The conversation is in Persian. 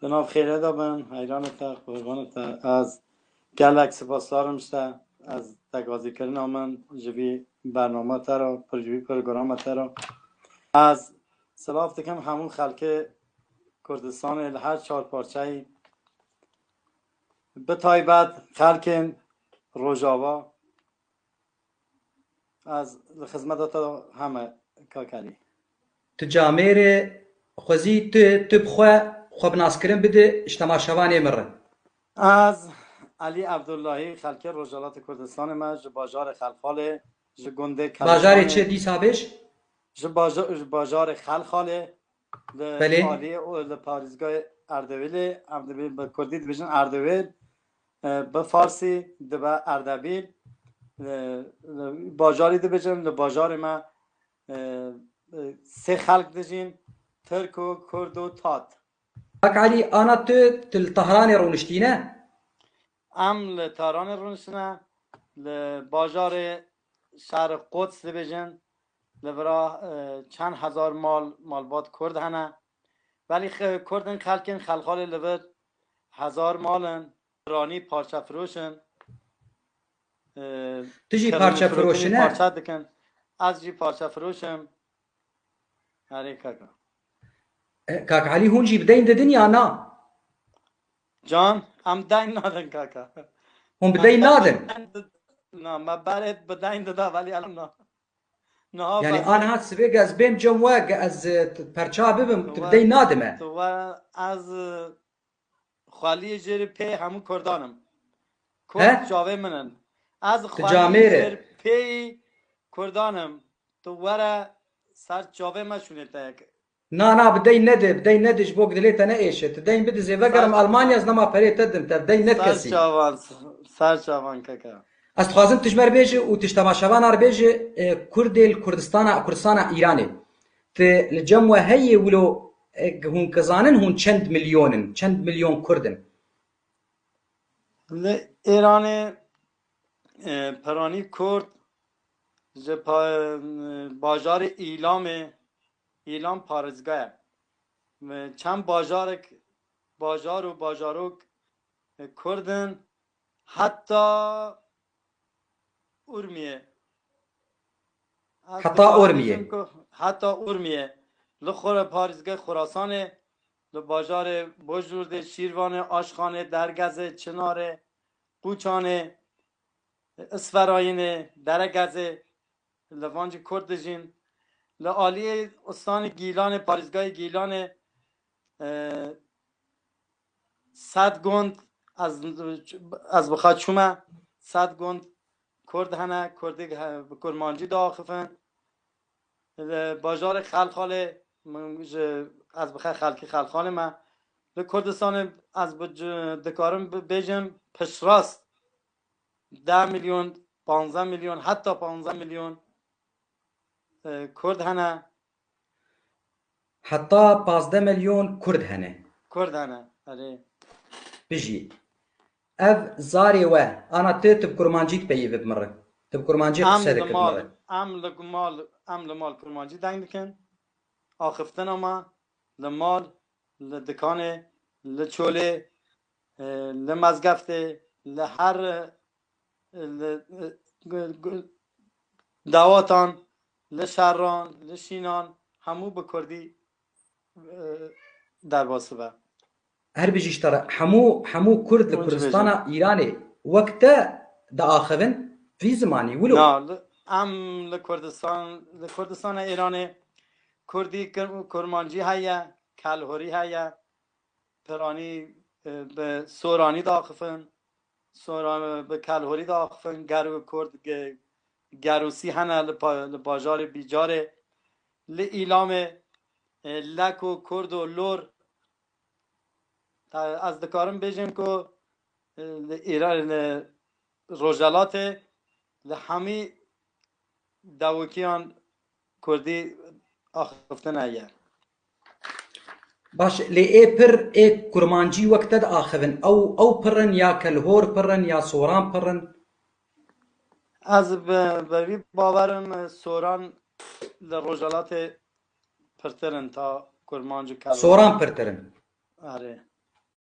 جناب خیره دابن حیرانتا قربانتا از گلک سپاسدارم شته از تگازی کردن آمن جوی برنامه ترا پرجوی پروگرام ترا از سلاف دکم همون خلک کردستان هر چهار پارچه به تایبت خلک روجاوا از خدمت تا همه کاکلی تجامير خوزي تبخوا خو بناسكرين بده اجتماع شواني مرة از علی عبداللهی خلک روجالات کردستان ما باجار خلخاله گنده باجاري چه کلشانه دي سابش باجار خلخاله بله عالی پاریزگاه اردبیل به کردی دیویژن اردبیل به فارسی دبا اردبیل باجاری دیویژن باجار ما سه خلق دیجین ترک و کرد و تات هاك علي انا الطهراني رونشتينا ام لتاران رونشتنا لباجار شهر قدس دیویژن لورا چند هزار مالبات کرد هنه ولی کردن خلکن خلخال لور هزار مالن رانی پارچه فروشن تجي کرمی پارچه فروتنی فروشنه پارچه دکن از جی پارچه فروشم هره کاکا كاك علي هون جي بدين دنيا نا جان ام دین نادن کاکا هون بدين نادن نه ما برات بدین دادا ولی الان نه يعني بسته انا هات سبيق از بين جمواق از پرچا ببم تبدين نادمه تو از خالی جر پی همون کردانم کرد ها جاوه منن از خالی جر تجامير پی کردانم تو ورا سر جاوه مشونه تاک نا بدين ندش بوق دليتا نا ايش تدين بده زي سر بقرم المانيا از نما بري تدم تبدين ند كسي سر چاوان کاکا از خوازم تجمر بيجي و تجتمع شبان ار بيجي كردل كردستان ايراني ت الجموة هي ولو هون كزانن هون چند مليون كردن ایران پرانی کرد باجار ایلام پارزگاه چند باجارو کردن حتی ارمیه حتی ارمیه لخور پارزگاه خراسانه لباجار بجرده شیروانه آشخانه درگزه چناره قوچانه اسفراینه درگزه لوانج کردجین لعالی استان گیلان پارزگاه گیلان صد گند از بخواد چومه صد گند کرد هنه کردی کرمانجی داخفن باجار خلخاله از بخواه خلکی خلخاله ما لکردستان از دکارم بیجم پشراست 10 میلیون 15 میلیون حتی 15 میلیون کرد هنه حتى 15 مليون كرد هنا کرد هنه آره بيجي اف زاري و انا تب كرمانجيت بيي بمره تب كرمانجي قصيرك بمره ام لمال کرمانجی دنگ دکن آخفتن اما لمال لدکانه لچوله لمزگفته لهر دواتان لشران لشینان همو بکردی در باسبه هر بيجي اشترى حمو كرد لكردستان ايراني وقتا دا اخذن في زماني ولو نه ام لکردستان ایران کردی کرمانجی هیا کلهوری هیا پرانی به سورانی داخفن به کلهوری داخفن گرو کرد گروسی هنه لباجار بیجاره لإیلام لک و کرد و لور از دکارم بیجیم که ایران روجالات لهمی دوکیان کردی آخفتن ایه باش لي اي بر اي كرمانجي وقتا دا اخذن او برن يا كلهور برن يا صوران برن از بری باورم سوران لروجالات پرترن تا کرمانجی کلهوری صوران برترن آره